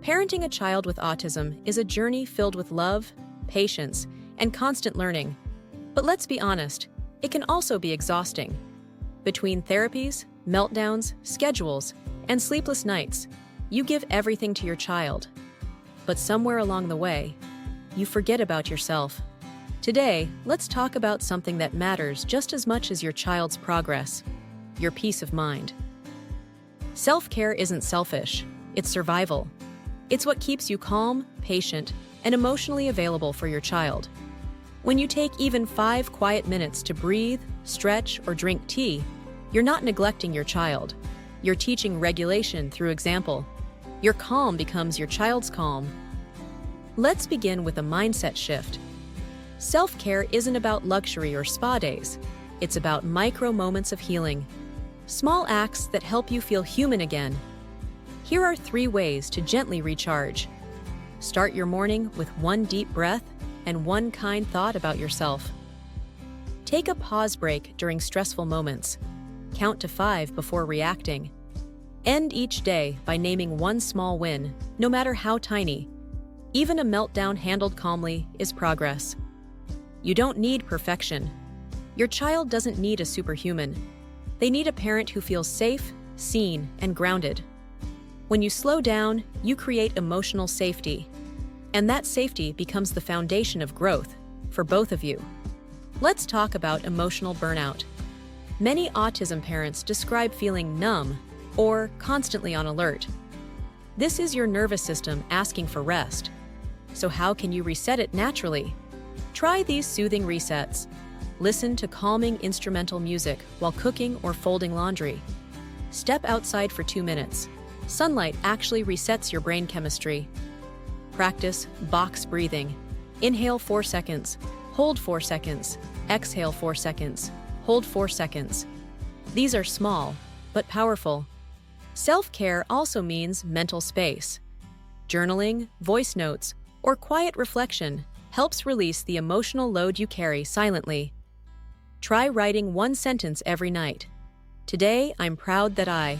Parenting a child with autism is a journey filled with love, patience, and constant learning. But let's be honest, it can also be exhausting. Between therapies, meltdowns, schedules, and sleepless nights, you give everything to your child. But somewhere along the way, you forget about yourself. Today, let's talk about something that matters just as much as your child's progress: your peace of mind. Self-care isn't selfish, it's survival. It's what keeps you calm, patient, and emotionally available for your child. When you take even 5 quiet minutes to breathe, stretch, or drink tea, you're not neglecting your child. You're teaching regulation through example. Your calm becomes your child's calm. Let's begin with a mindset shift. Self-care isn't about luxury or spa days. It's about micro moments of healing. Small acts that help you feel human again. Here are 3 ways to gently recharge. Start your morning with 1 deep breath and 1 kind thought about yourself. Take a pause break during stressful moments. Count to 5 before reacting. End each day by naming 1 small win, no matter how tiny. Even a meltdown handled calmly is progress. You don't need perfection. Your child doesn't need a superhuman. They need a parent who feels safe, seen, and grounded. When you slow down, you create emotional safety. And that safety becomes the foundation of growth for both of you. Let's talk about emotional burnout. Many autism parents describe feeling numb or constantly on alert. This is your nervous system asking for rest. So how can you reset it naturally? Try these soothing resets. Listen to calming instrumental music while cooking or folding laundry. Step outside for 2 minutes. Sunlight actually resets your brain chemistry. Practice box breathing. Inhale 4 seconds, hold 4 seconds, exhale 4 seconds, hold 4 seconds. These are small, but powerful. Self-care also means mental space. Journaling, voice notes, or quiet reflection helps release the emotional load you carry silently. Try writing 1 sentence every night. Today, I'm proud that I.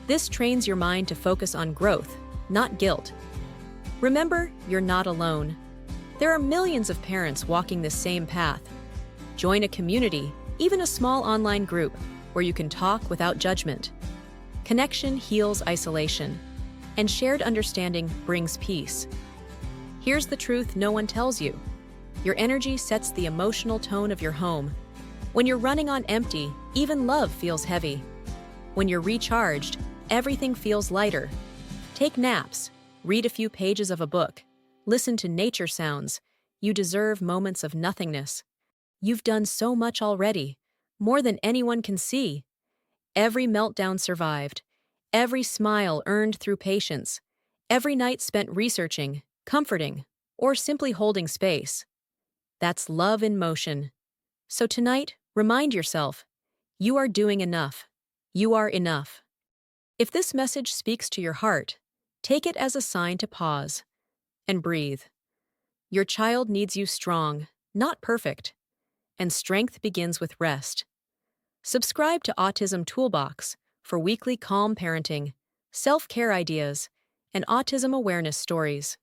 This trains your mind to focus on growth, not guilt. Remember, you're not alone. There are millions of parents walking this same path. Join a community, even a small online group, where you can talk without judgment. Connection heals isolation, and shared understanding brings peace. Here's the truth no one tells you. Your energy sets the emotional tone of your home. When you're running on empty, even love feels heavy. When you're recharged, everything feels lighter. Take naps, read a few pages of a book, listen to nature sounds. You deserve moments of nothingness. You've done so much already, more than anyone can see. Every meltdown survived, every smile earned through patience, every night spent researching, comforting, or simply holding space. That's love in motion. So tonight, remind yourself, you are doing enough. You are enough. If this message speaks to your heart, take it as a sign to pause and breathe. Your child needs you strong, not perfect, and strength begins with rest. Subscribe to Autism Toolbox for weekly calm parenting, self-care ideas, and autism awareness stories.